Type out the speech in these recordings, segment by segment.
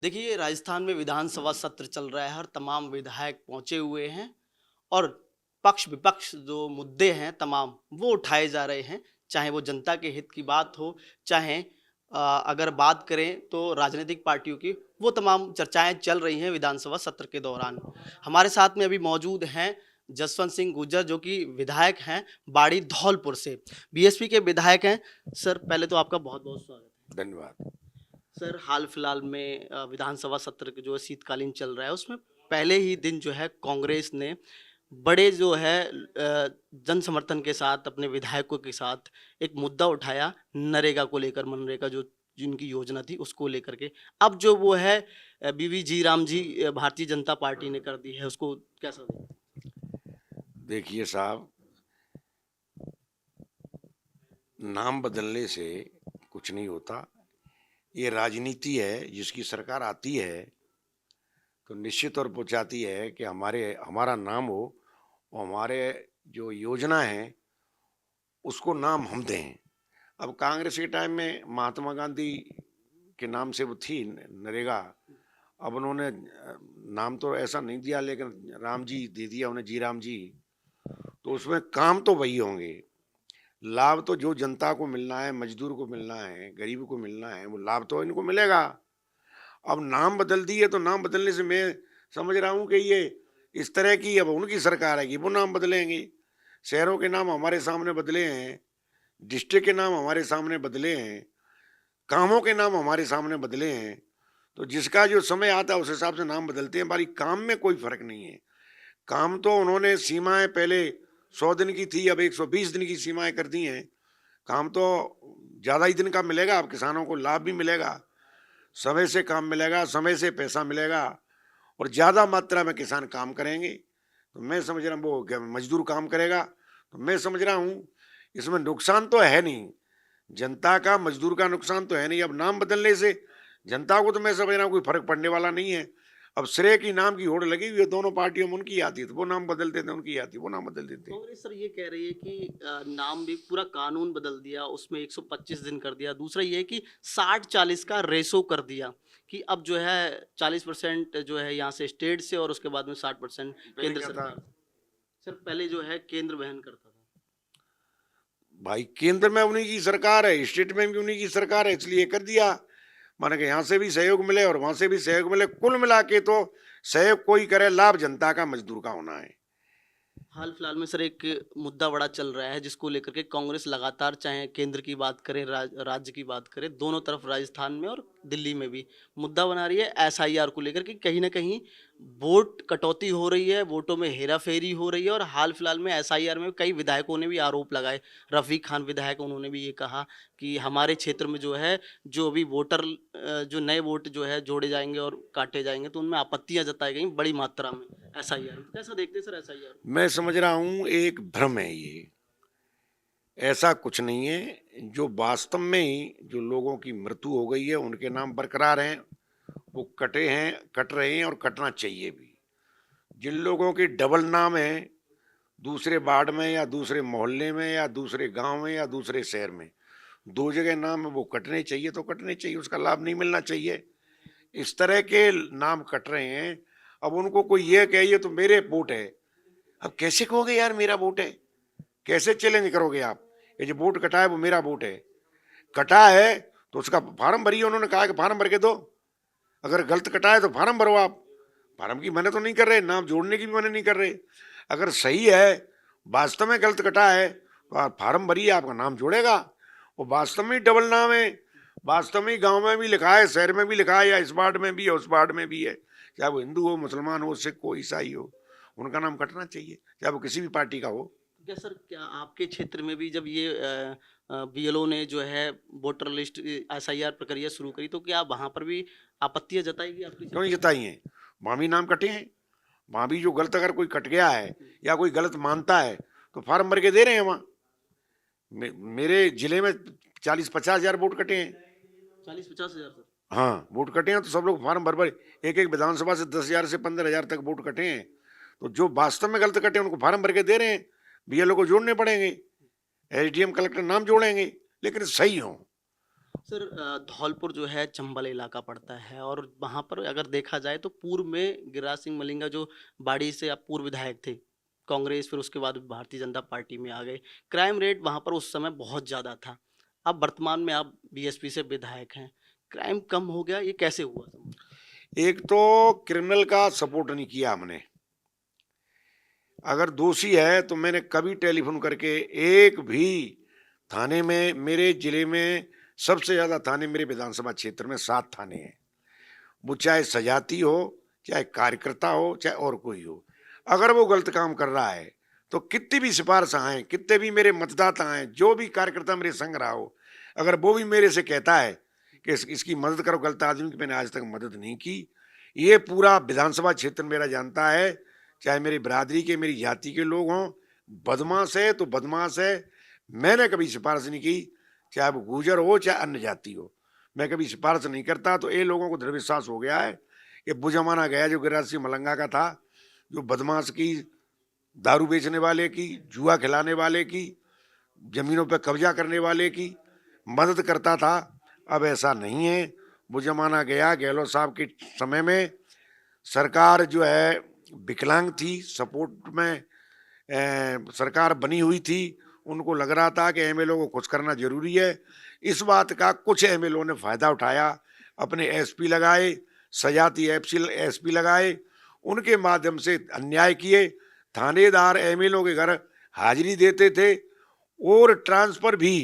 देखिए, राजस्थान में विधानसभा सत्र चल रहा है, हर तमाम विधायक पहुँचे हुए हैं और पक्ष-विपक्ष जो मुद्दे हैं तमाम, वो उठाए जा रहे हैं। चाहे वो जनता के हित की बात हो, चाहे अगर बात करें तो राजनीतिक पार्टियों की, वो तमाम चर्चाएँ चल रही हैं विधानसभा सत्र के दौरान। हमारे साथ में अभी मौजूद हैं जसवंत सिंह गुर्जर जो कि विधायक हैं बाड़ी धौलपुर से, बीएसपी के विधायक हैं। सर, पहले तो आपका बहुत-बहुत स्वागत है। धन्यवाद। सर, हाल-फिलहाल में विधानसभा सत्र के जो है शीतकालीन चल रहा है, उसमें पहले ही दिन जो है कांग्रेस ने बड़े जो है जन समर्थन के साथ अपने विधायकों के साथ एक मुद्दा उठाया नरेगा को लेकर, मनरेगा जो जिनकी योजना थी उसको लेकर के। अब जो वो है बीवी जी राम जी भारतीय जनता पार्टी ने कर दी है, उसको कैसा देखते हैं? देखिए साहब, नाम बदलने से कुछ नहीं होता। ये राजनीति है, जिसकी सरकार आती है तो निश्चित तौर पर चाहती है कि हमारा नाम हो और हमारे जो योजना है उसको नाम हम दें। अब कांग्रेस के टाइम में महात्मा गांधी के नाम से वो थी नरेगा। अब उन्होंने नाम तो ऐसा नहीं दिया, लेकिन राम जी दे दिया उन्हें, जी राम जी। तो उसमें काम तो वही होंगे, लाभ तो जो जनता को मिलना है, मजदूर को मिलना है, गरीब को मिलना है, वो लाभ तो इनको मिलेगा। अब नाम बदल दिए तो नाम बदलने से मैं समझ रहा हूँ कि ये इस तरह की अब उनकी सरकार है कि वो नाम बदलेंगे। शहरों के नाम हमारे सामने बदले हैं, डिस्ट्रिक्ट के नाम हमारे सामने बदले हैं, कामों के नाम हमारे सामने बदले हैं। तो जिसका जो समय आता है उस हिसाब से नाम बदलते हैं। बाकी काम में कोई फर्क नहीं है। काम तो उन्होंने सीमाएं पहले 100 दिन की थी, अब 120 दिन की सीमाएं कर दी हैं। काम तो ज़्यादा ही दिन का मिलेगा, अब किसानों को लाभ भी मिलेगा, समय से काम मिलेगा, समय से पैसा मिलेगा और ज़्यादा मात्रा में किसान काम करेंगे। तो मैं समझ रहा हूँ वो मजदूर काम करेगा, तो मैं समझ रहा हूँ इसमें नुकसान तो है नहीं, जनता का मजदूर का नुकसान तो है नहीं। अब नाम बदलने से जनता को तो मैं समझ रहा हूँ कोई फर्क पड़ने वाला नहीं है। अब श्रेय की नाम की होड़ लगी हुई है दोनों पार्टियों में, उनकी आती है तो वो नाम बदल देते, उनकी आती है वो नाम बदल देते। कांग्रेस सर ये कह रही है कि नाम भी पूरा कानून बदल दिया, उसमें 125 दिन कर दिया। दूसरा ये है कि 60-40 का रेशो कर दिया कि अब जो है 40% जो है यहाँ से स्टेट से और उसके बाद में 60% पहले केंद्र क्या था सरकार से। सर, पहले जो है केंद्र वहन करता था। भाई, केंद्र में उन्हीं की सरकार है, स्टेट में भी उन्हीं की सरकार है, इसलिए कर दिया। माने कि यहाँ से भी सहयोग मिले और वहां से भी सहयोग मिले, कुल मिला के तो सहयोग कोई करे, लाभ जनता का मजदूर का होना है। हाल फिलहाल में सर एक मुद्दा बड़ा चल रहा है जिसको लेकर के कांग्रेस लगातार, चाहे केंद्र की बात करें राज्य की बात करें, दोनों तरफ राजस्थान में और दिल्ली में भी मुद्दा बना रही है एसआईआर को लेकर कि कहीं ना कहीं वोट कटौती हो रही है, वोटों में हेराफेरी हो रही है। और हाल फिलहाल में एसआईआर में कई विधायकों ने भी आरोप लगाए। रफीक खान विधायक, उन्होंने भी ये कहा कि हमारे क्षेत्र में जो है जो अभी वोटर जो नए वोट जो है जोड़े जाएंगे और काटे जाएंगे तो उनमें आपत्तियां जताई गई बड़ी मात्रा में। एसआईआर कैसा देखते हैं सर एसआईआर? मैं समझ रहा हूँ एक भ्रम है ये, ऐसा कुछ नहीं है। जो वास्तव में ही जो लोगों की मृत्यु हो गई है उनके नाम बरकरार हैं, वो कटे हैं, कट रहे हैं और कटना चाहिए भी। जिन लोगों के डबल नाम है, दूसरे वार्ड में या दूसरे मोहल्ले में या दूसरे गांव में या दूसरे शहर में, दो जगह नाम है, वो कटने चाहिए तो कटने चाहिए, उसका लाभ नहीं मिलना चाहिए। इस तरह के नाम कट रहे हैं। अब उनको कोई ये कहे ये तो मेरे वोट है, अब कैसे कहोगे यार मेरा वोट है? कैसे चैलेंज करोगे आप? ये जो वोट कटा है वो मेरा वोट है, कटा है तो उसका फार्म भरिए। उन्होंने कहा कि फार्म भर के दो, अगर गलत कटा है तो फार्म भरो। आप फार्म की मना तो नहीं कर रहे, नाम जोड़ने की भी मना नहीं कर रहे। अगर सही है, वास्तव में गलत कटा है तो आप फार्म भरिए, आपका नाम जोड़ेगा। वो वास्तव में डबल नाम है, वास्तव में गांव में भी लिखा है, शहर में भी लिखा है, या इस वार्ड में भी है उस वार्ड में भी है, चाहे वो हिंदू हो, मुसलमान हो, सिख हो, ईसाई हो, उनका नाम कटना चाहिए, चाहे वो किसी भी पार्टी का हो। क्या सर, क्या आपके क्षेत्र में भी जब ये बीएलओ ने जो है वोटर लिस्ट एसआईआर प्रक्रिया शुरू करी तो क्या वहां पर भी आपत्तियां जताई आपके क्यों नहीं क्षेत्र जताई हैं? वहाँ भी नाम कटे हैं, वहाँ भी जो गलत अगर कोई कट गया है या कोई गलत मानता है तो फार्म भर के दे रहे हैं वहाँ। मेरे जिले में 40-50 हजार वोट कटे हैं। में? 40-50 हजार सर? हाँ, वोट कटे हैं तो सब लोग फार्म भर भर, एक एक विधानसभा से 10,000 से 15,000 तक वोट कटे हैं। तो जो वास्तव में गलत कटे हैं उनको फार्म भर के दे रहे हैं, बीएलओ को जोड़ने पड़ेंगे, एसडीएम कलेक्टर नाम जोड़ेंगे, लेकिन सही हो। सर धौलपुर जो है चंबल इलाका पड़ता है और वहाँ पर अगर देखा जाए तो पूर्व में गिरिराज सिंह मलिंगा जो बाड़ी से अब पूर्व विधायक थे, कांग्रेस फिर उसके बाद भारतीय जनता पार्टी में आ गए। क्राइम रेट वहाँ पर उस समय बहुत ज़्यादा था। अब वर्तमान में आप बीएसपी से विधायक हैं। क्राइम कम हो गया, ये कैसे हुआ संभव? एक तो क्रिमिनल का सपोर्ट नहीं किया हमने। अगर दोषी है तो मैंने कभी टेलीफोन करके एक भी थाने में, मेरे जिले में सबसे ज्यादा थाने मेरे विधानसभा क्षेत्र में 7 थाने हैं। वो चाहे सजाती हो, चाहे कार्यकर्ता हो, चाहे और कोई हो, अगर वो गलत काम कर रहा है तो कितनी भी सिफारिश आए, कितने भी मेरे मतदाता आए, जो भी कार्यकर्ता मेरे संग रहा हो, अगर वो भी मेरे से कहता है कि इसकी मदद करो गलत आदमी की, मैंने आज तक मदद नहीं की। ये पूरा विधानसभा क्षेत्र मेरा जानता है, चाहे मेरी बिरादरी के, मेरी जाति के लोग हों, बदमाश है तो बदमाश है। मैंने कभी सिफारिश नहीं की, चाहे वो गुर्जर हो चाहे अन्य जाति हो, मैं कभी सिफारिश नहीं करता। तो ये लोगों को दृढ़ विश्वास हो गया है कि वो जमाना गया जो गिरिराज सिंह मलंगा का था, जो बदमाश की, दारू बेचने वाले की, जुआ खिलाने वाले की, जमीनों पर कब्जा करने वाले की मदद करता था। अब ऐसा नहीं है, वो जमाना गया। गहलोत साहब के समय में सरकार जो है विकलांग थी, सपोर्ट में सरकार बनी हुई थी। उनको लग रहा था कि एमएलओ को कुछ करना जरूरी है। इस बात का कुछ एमएलओ ने फायदा उठाया, अपने एसपी लगाए, सजाती एसपी लगाए, उनके माध्यम से अन्याय किए। थानेदार एमएलओ के घर हाजिरी देते थे और ट्रांसफर भी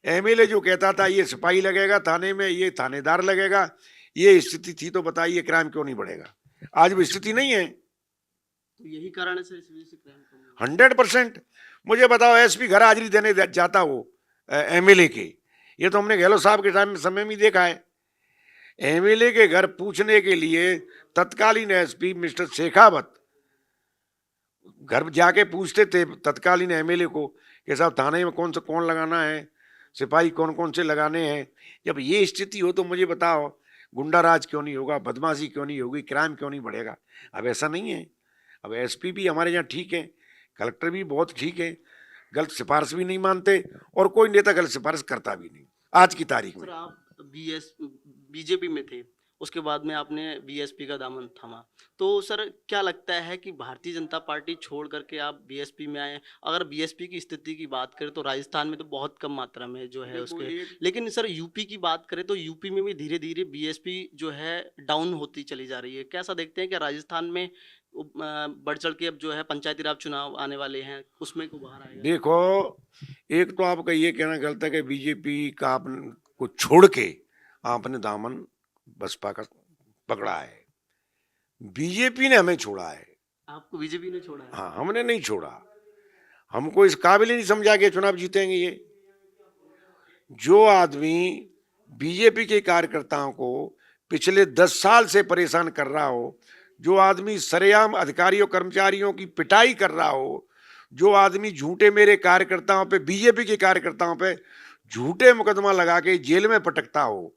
एमएलए जो कहता था ये सिपाही लगेगा थाने में, ये थानेदार लगेगा, ये स्थिति थी। तो बताइए क्राइम क्यों नहीं बढ़ेगा? आज भी स्थिति नहीं है। तो यही कारण है सर, इस वजह से क्राइम कम हुआ। 100%। मुझे बताओ, एसपी घर हाजिरी देने जाता हो एमएलए के? ये तो हमने गहलोत साहब के टाइम समय में देखा है। एमएलए के घर पूछने के लिए तत्कालीन एसपी मिस्टर शेखावत घर जाके पूछते थे तत्कालीन एमएलए को कि साहब थाने में कौन लगाना है, सिपाही कौन कौन से लगाने हैं। जब ये स्थिति हो तो मुझे बताओ, गुंडा राज क्यों नहीं होगा, बदमाशी क्यों नहीं होगी, क्राइम क्यों नहीं बढ़ेगा? अब ऐसा नहीं है। अब एसपी भी हमारे यहाँ ठीक है, कलेक्टर भी बहुत ठीक है, गलत सिफारिश भी नहीं मानते और कोई नेता गलत सिफारिश करता भी नहीं आज की तारीख में। सर आप बीजेपी में थे, उसके बाद में आपने बीएसपी का दामन थामा। तो सर क्या लगता है कि भारतीय जनता पार्टी छोड़ करके आप बीएसपी में आए? अगर बीएसपी की स्थिति की बात करें तो राजस्थान में तो बहुत कम मात्रा में जो है देखो उसके, एक लेकिन सर यूपी की बात करें तो यूपी में भी धीरे धीरे बीएसपी जो है डाउन होती चली जा रही है। कैसा देखते हैं कि राजस्थान में बढ़ चढ़ के अब जो है पंचायती राज चुनाव आने वाले हैं, उसमें को बाहर आएगा? देखो, एक तो आपका ये कहना गलत है कि बीजेपी का आपने को छोड़ के आपने दामन बसपा का पकड़ा है। बीजेपी ने हमें छोड़ा है। आपको बीजेपी ने छोड़ा है? हाँ, हमने नहीं छोड़ा। हमको इस काबिल ही नहीं समझा कि चुनाव जीतेंगे ये। जो आदमी बीजेपी के कार्यकर्ताओं को पिछले 10 साल से परेशान कर रहा हो, जो आदमी सरेआम अधिकारियों कर्मचारियों की पिटाई कर रहा हो, जो आदमी झूठे मेरे कार्यकर्ताओं पे, बीजेपी के कार्यकर्ताओं पे झूठे मुकदमा लगा के जेल में पटकता हो,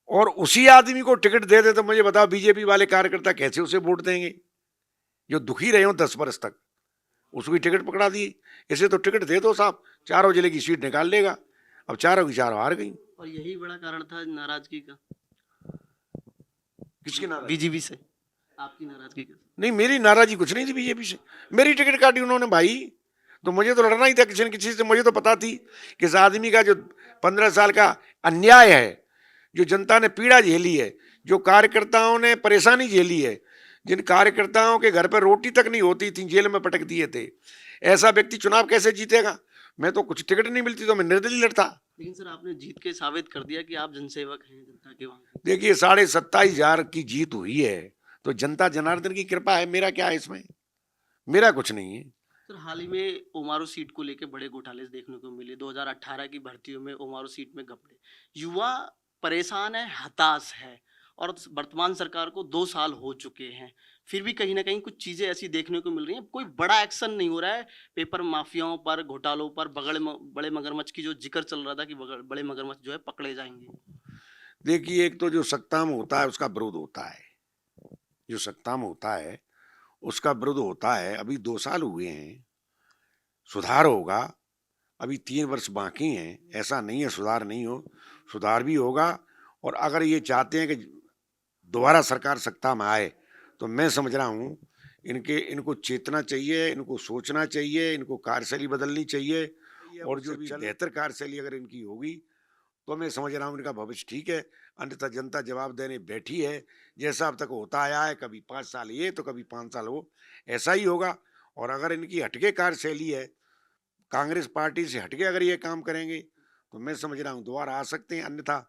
और उसी आदमी को टिकट दे दे, तो मुझे बताओ बीजेपी वाले कार्यकर्ता कैसे उसे वोट देंगे? जो दुखी रहे हो 10 वर्ष तक, उसको भी टिकट पकड़ा दी। इसे तो टिकट दे दो साहब, चारों जिले की सीट निकाल लेगा। अब चारों की चारों हार गई। और यही बड़ा कारण था नाराजगी का किसकी नाराजगी? बीजेपी से, आपकी नाराजगी का? नहीं, मेरी नाराजगी कुछ नहीं थी बीजेपी से। मेरी टिकट काटी उन्होंने भाई, तो मुझे तो लड़ना ही था किसी न किसी से। मुझे तो पता थी कि इस आदमी का जो 15 साल का अन्याय है, जो जनता ने पीड़ा झेली है, जो कार्यकर्ताओं ने परेशानी झेली है, जिन कार्यकर्ताओं के घर पर रोटी तक नहीं होती थी, जेल में पटक दिए थे, ऐसा व्यक्ति चुनाव कैसे जीतेगा? मैं तो कुछ टिकट नहीं मिलती तो मैं निर्दलीय लड़ता। लेकिन सर आपने जीत के साबित कर दिया कि आप जनसेवक हैं जनता के वहां। देखिए, 27,500 की जीत हुई है तो जनता जनार्दन की कृपा है। मेरा क्या है इसमें? मेरा कुछ नहीं है। सर हाल ही में ओमारू सीट को लेकर बड़े घोटाले देखने को मिले। 2018 की भर्तियों में ओमारू सीट में घपले। युवा परेशान है, हताश है, और वर्तमान सरकार को 2 साल हो चुके हैं, फिर भी कहीं ना कहीं कुछ चीजें ऐसी देखने को मिल रही हैं, कोई बड़ा एक्शन नहीं हो रहा है। पेपर माफियाओं पर, घोटालों पर, बड़े मगरमच्छ की जो जिक्र चल रहा था कि बड़े मगरमच्छ जो है पकड़े जाएंगे। देखिए, एक तो जो सत्ता में होता है उसका विरोध होता है, जो सत्ता में होता है उसका विरोध होता है। अभी 2 साल हुए हैं, सुधार होगा, अभी 3 वर्ष बाकी हैं, ऐसा नहीं है सुधार नहीं हो, सुधार भी होगा। और अगर ये चाहते हैं कि दोबारा सरकार सत्ता में आए, तो मैं समझ रहा हूँ इनको चेतना चाहिए, इनको सोचना चाहिए, इनको कार्यशैली बदलनी चाहिए। और जो भी बेहतर कार्यशैली अगर इनकी होगी, तो मैं समझ रहा हूँ इनका भविष्य ठीक है। अन्यथा जनता जवाब देने बैठी है। जैसा अब तक होता आया है, कभी 5 साल ये तो कभी 5 साल वो, ऐसा ही होगा। और अगर इनकी हटके कार्यशैली है, कांग्रेस पार्टी से हटके अगर ये काम करेंगे, तो मैं समझ रहा हूँ दोबारा आ सकते हैं। अन्यथा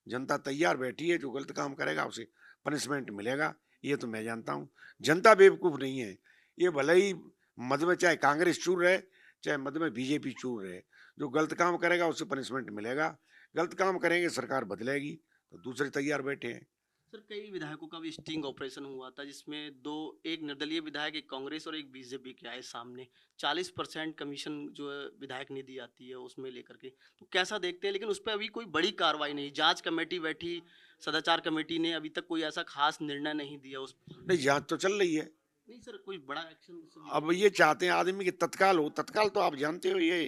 जनता तैयार बैठी है, जो गलत काम करेगा उसे पनिशमेंट मिलेगा, ये तो मैं जानता हूँ। जनता बेवकूफ़ नहीं है। ये भले ही मद में चाहे कांग्रेस चूर रहे, चाहे मद में बीजेपी चूर रहे, जो गलत काम करेगा उसे पनिशमेंट मिलेगा। गलत काम करेंगे सरकार बदलेगी, तो दूसरे तैयार बैठे हैं। सर कई विधायकों का भी स्टिंग ऑपरेशन हुआ था जिसमें दो, एक निर्दलीय विधायक, एक कांग्रेस और एक बीजेपी के आए सामने। 40% कमीशन जो है विधायक निधि आती है उसमें लेकर के, तो कैसा देखते हैं? लेकिन उस पर अभी कोई बड़ी कार्रवाई नहीं, जांच कमेटी बैठी, सदाचार कमेटी ने अभी तक कोई ऐसा खास निर्णय नहीं दिया उस पर। नहीं, जाँच तो चल रही है। नहीं सर, कोई बड़ा एक्शन अब ये चाहते हैं आदमी कि तत्काल हो, तत्काल तो आप जानते हो ये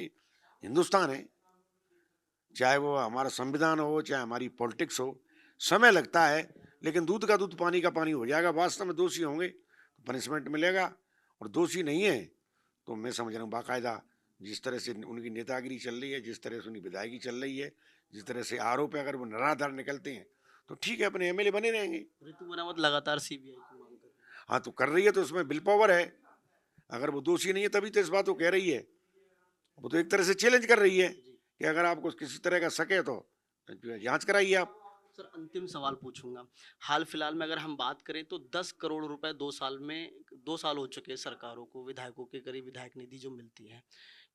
हिंदुस्तान है। चाहे वो हमारा संविधान हो, चाहे हमारी पॉलिटिक्स हो, समय लगता है, लेकिन दूध का दूध पानी का पानी हो जाएगा। वास्तव में दोषी होंगे तो पनिशमेंट मिलेगा, और दोषी नहीं है तो मैं समझ रहा हूँ बाकायदा जिस तरह से उनकी नेतागिरी चल रही है, जिस तरह से उनकी विधायकी चल रही है, जिस तरह से आरोप है, अगर वो निराधार निकलते हैं तो ठीक है, अपने एमएलए बने रहेंगे। ऋतु मरावत लगातार सीबीआई की मांग कर रही हाँ, तो कर रही है तो उसमें विल पावर है। अगर वो दोषी नहीं है तभी तो इस बात को कह रही है। वो तो एक तरह से चैलेंज कर रही है है जी। कि अगर आपको किसी तरह का शक है तो जांच कराइए आप। सर अंतिम सवाल पूछूंगा, हाल फिलहाल में अगर हम बात करें तो 10 करोड़ रुपए 2 साल में, 2 साल हो चुके हैं सरकारों को, विधायकों के करीब विधायक निधि जो मिलती है,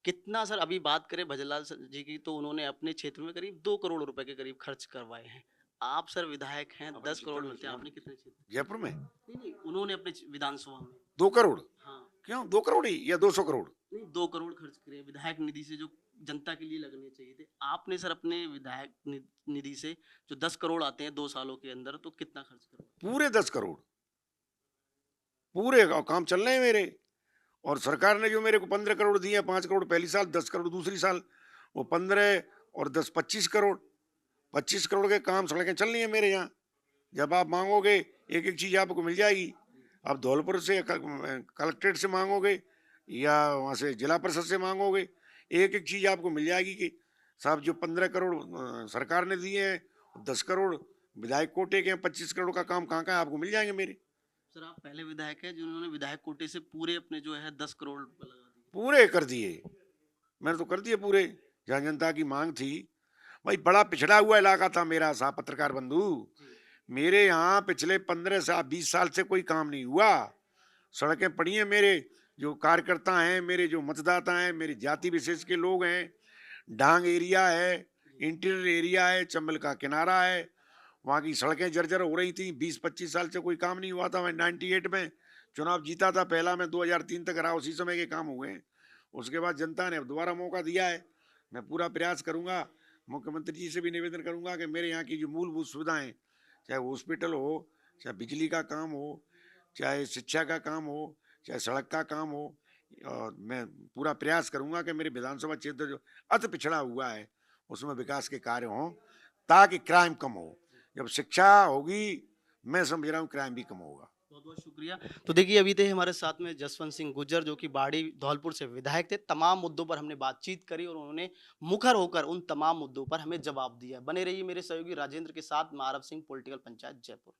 कितना सर अभी बात करें भजनलाल जी की तो उन्होंने अपने क्षेत्र में करीब 2 करोड़ रुपए के करीब खर्च करवाए हैं। आप सर विधायक हैं, अपने 10 करोड़ क्षेत्र में मिलते हैं, आपने कितने क्षेत्र? जयपुर में नहीं नहीं, उन्होंने अपने विधानसभा में। 2 करोड़? हाँ। क्यों 2 करोड़ ही या 200 करोड़? नहीं, 2 करोड़ खर्च करे विधायक निधि से जो जनता के लिए लगने चाहिए थे। आपने सर अपने विधायक निधि से जो 10 करोड़ आते हैं 2 सालों के अंदर, तो कितना खर्च करवाया? पूरे 10 करोड़, पूरे काम चल रहे हैं मेरे। और सरकार ने जो मेरे को 15 करोड़ दिए, 5 करोड़ पहली साल, 10 करोड़ दूसरी साल, वो 15 और 10 25 करोड़, 25 करोड़ के काम सड़कें चल रही है मेरे यहाँ। जब आप मांगोगे एक एक चीज आपको मिल जाएगी। आप धौलपुर से कलेक्ट्रेट से मांगोगे या वहाँ से जिला परिषद से मांगोगे, एक एक चीज आपको मिल जाएगी कि साहब जो 15 करोड़ सरकार ने दिए हैं, 10 करोड़ विधायक कोटे के हैं, 25 करोड़ का काम कहाँ कहाँ आपको मिल जाएंगे मेरे। सर आप पहले विधायक हैं जिन्होंने विधायक कोटे से पूरे अपने जो है 10 करोड़ रुपए लगा दिए। पूरे कर दिए, मैंने तो कर दिए पूरे। जहाँ जनता की मांग थी, भाई बड़ा पिछड़ा हुआ इलाका था मेरा साहब पत्रकार बंधु। मेरे यहाँ पिछले 15 से 20 साल से कोई काम नहीं हुआ। सड़कें पड़ी हैं, मेरे जो कार्यकर्ता हैं, मेरे जो मतदाता हैं, मेरी जाति विशेष के लोग हैं, डांग एरिया है, इंटीरियर एरिया है, चंबल का किनारा है, वहाँ की सड़कें जर्जर हो रही थी। 20-25 साल से कोई काम नहीं हुआ था। मैं 98 में चुनाव जीता था पहला, मैं 2003 तक रहा, उसी समय के काम हुए हैं। उसके बाद जनता ने अब दोबारा मौका दिया है। मैं पूरा प्रयास करूंगा, मुख्यमंत्री जी से भी निवेदन करूंगा कि मेरे यहाँ की जो मूलभूत सुविधाएं, चाहे हॉस्पिटल हो, चाहे बिजली का काम हो, चाहे शिक्षा का काम हो, चाहे सड़क का काम हो, और मैं पूरा प्रयास करूंगा कि मेरे विधानसभा क्षेत्र जो अति पिछड़ा हुआ है उसमें विकास के कार्य हों, ताकि क्राइम कम हो। जब शिक्षा होगी, मैं समझ रहा हूँ क्राइम भी कम होगा। बहुत बहुत शुक्रिया। तो देखिए अभी थे हमारे साथ में जसवंत सिंह गुज्जर जो कि बाड़ी धौलपुर से विधायक थे। तमाम मुद्दों पर हमने बातचीत करी और उन्होंने मुखर होकर उन तमाम मुद्दों पर हमें जवाब दिया। बने रहिए मेरे सहयोगी राजेंद्र के साथ। मैं आरव सिंह, पॉलिटिकल पंचायत जयपुर।